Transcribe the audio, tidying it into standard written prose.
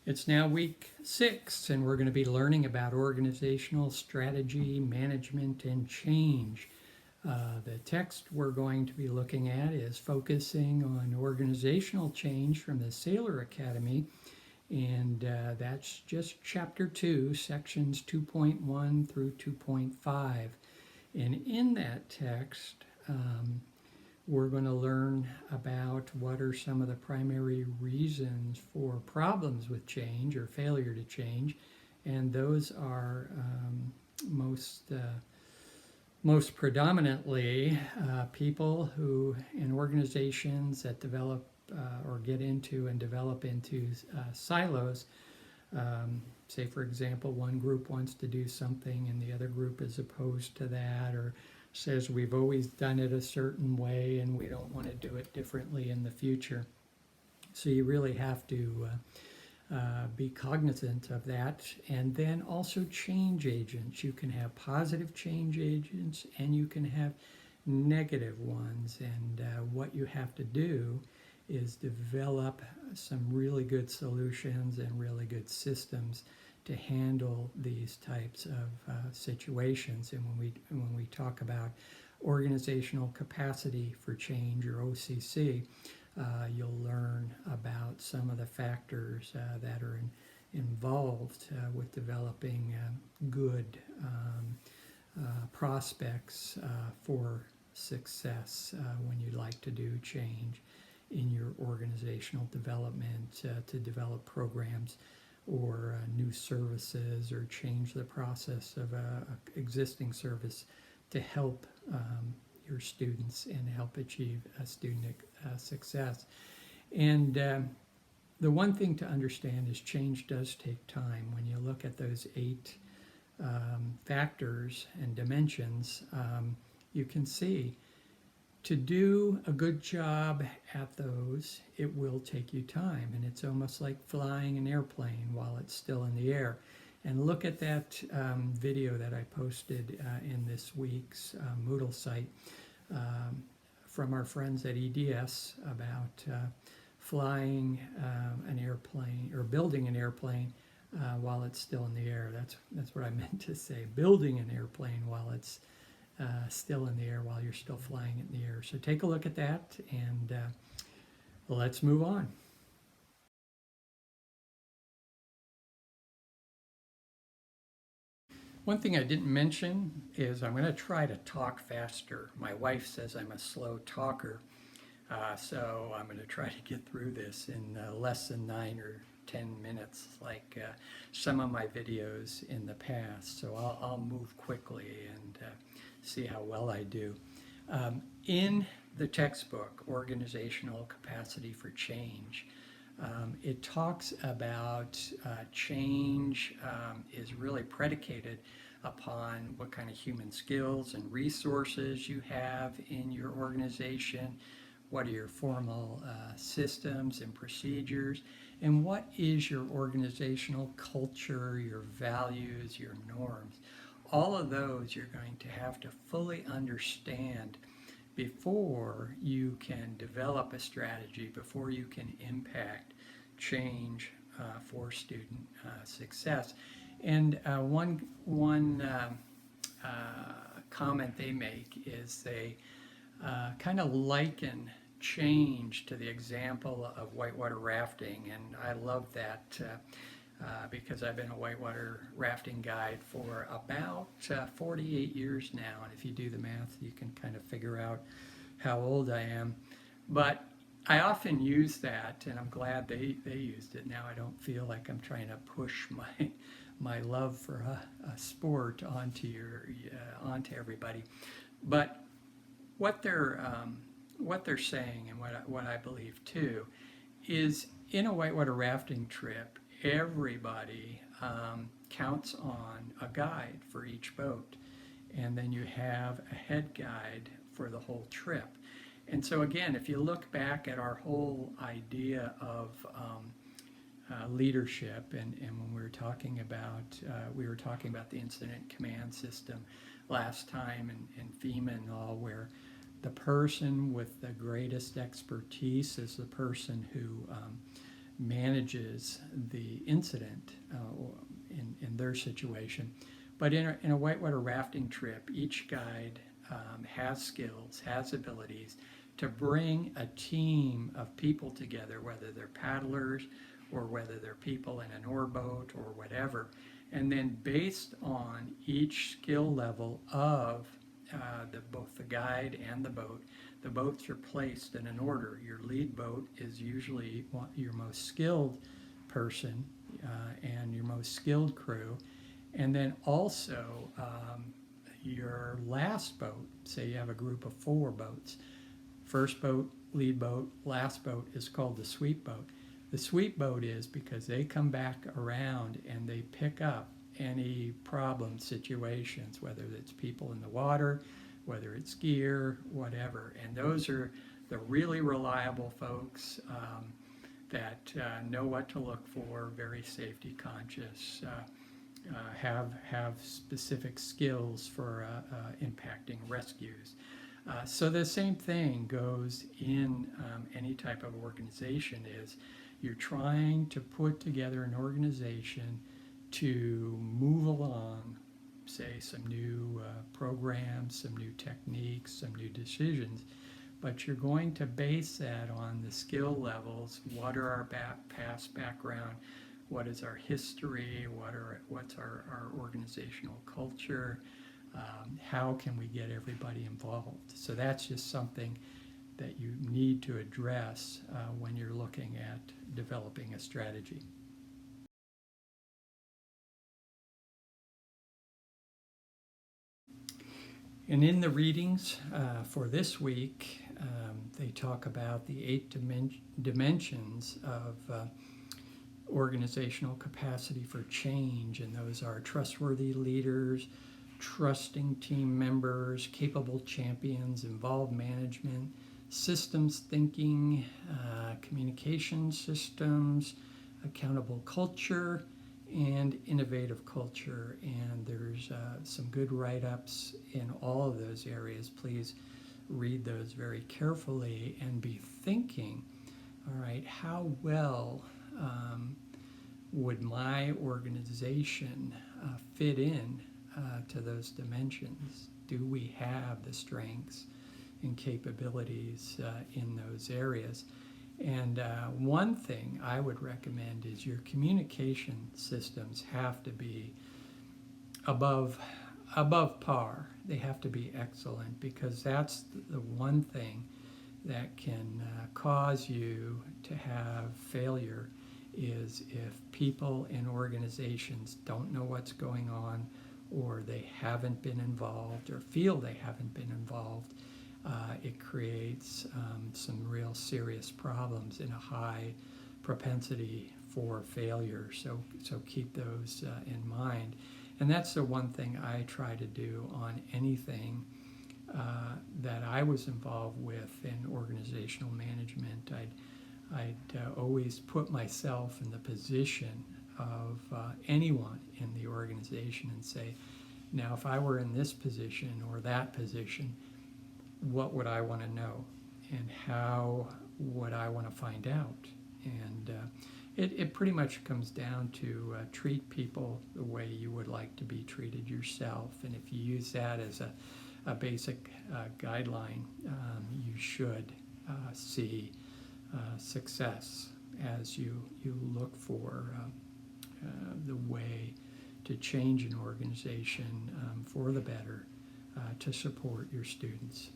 It's now week 6, and we're going to be learning about organizational strategy, management, and change. The text we're going to be looking at is focusing on organizational change from the Sailor Academy, and that's just chapter 2, sections 2.1 through 2.5. And in that text, we're going to learn about what are some of the primary reasons for problems with change or failure to change, and those are most predominantly people who in organizations that develop or get into and develop into silos. Say, for example, one group wants to do something and the other group is opposed to that, or says we've always done it a certain way and we don't want to do it differently in the future. So you really have to be cognizant of that. And then also change agents. You can have positive change agents and you can have negative ones. And what you have to do is develop some really good solutions and really good systems to handle these types of situations. And when we talk about organizational capacity for change, or OCC, you'll learn about some of the factors that are involved with developing good prospects for success when you like to do change in your organizational development, to develop programs or new services, or change the process of a existing service to help your students and help achieve student success. And the one thing to understand is change does take time. When you look at those 8 factors and dimensions, you can see to do a good job at those, it will take you time. And it's almost like flying an airplane while it's still in the air. And look at that video that I posted in this week's Moodle site from our friends at EDS about flying an airplane, or building an airplane while it's still in the air. That's what I meant to say, building an airplane while it's still in the air, while you're still flying it in the air. So take a look at that, and let's move on. One thing I didn't mention is I'm going to try to talk faster. My wife says I'm a slow talker, so I'm going to try to get through this in less than 9 or 10 minutes, like some of my videos in the past. So I'll move quickly and see how well I do. In the textbook, Organizational Capacity for Change, it talks about change is really predicated upon what kind of human skills and resources you have in your organization, what are your formal systems and procedures, and what is your organizational culture, your values, your norms. All of those you're going to have to fully understand before you can develop a strategy, before you can impact change for student success. And one comment they make is they kind of liken change to the example of whitewater rafting, and I love that because I've been a whitewater rafting guide for about 48 years now, and if you do the math you can kind of figure out how old I am. But I often use that, and I'm glad they used it. Now I don't feel like I'm trying to push my love for a sport onto everybody. But what they're saying, and what I believe too, is in a whitewater rafting trip, everybody counts on a guide for each boat, and then you have a head guide for the whole trip. And so again, if you look back at our whole idea of leadership, and when we were talking about the incident command system last time, and FEMA and all, where the person with the greatest expertise is the person who manages the incident in their situation. But in a whitewater rafting trip, each guide has skills, has abilities to bring a team of people together, whether they're paddlers or whether they're people in an oar boat or whatever. And then based on each skill level of both the guide and the boats are placed in an order. Your lead boat is usually your most skilled person and your most skilled crew. And then also your last boat, say you have a group of 4 boats. First boat, lead boat, last boat is called the sweep boat. The sweep boat is because they come back around and they pick up any problem situations, whether it's people in the water, whether it's gear, whatever. And those are the really reliable folks that know what to look for, very safety conscious, have specific skills for impacting rescues. So the same thing goes in any type of organization. Is you're trying to put together an organization to move along, say, some new programs, some new techniques, some new decisions, but you're going to base that on the skill levels. What are our past background? What is our history? What's our organizational culture? How can we get everybody involved? So that's just something that you need to address when you're looking at developing a strategy. And in the readings for this week, they talk about the 8 dimensions of organizational capacity for change, and those are trustworthy leaders, trusting team members, capable champions, involved management, systems thinking, communication systems, accountable culture, and innovative culture. And there's some good write-ups in all of those areas. Please read those very carefully and be thinking, all right, how well would my organization fit in to those dimensions? Do we have the strengths and capabilities in those areas? And one thing I would recommend is your communication systems have to be above par. They have to be excellent, because that's the one thing that can cause you to have failure, is if people in organizations don't know what's going on, or they haven't been involved, or feel they haven't been involved. It creates some real serious problems and a high propensity for failure. So keep those in mind. And that's the one thing I try to do on anything that I was involved with in organizational management. I'd always put myself in the position of anyone in the organization and say, now if I were in this position or that position, what would I want to know, and how would I want to find out? And it pretty much comes down to treat people the way you would like to be treated yourself. And if you use that as a basic guideline, you should see success as you look for the way to change an organization for the better to support your students.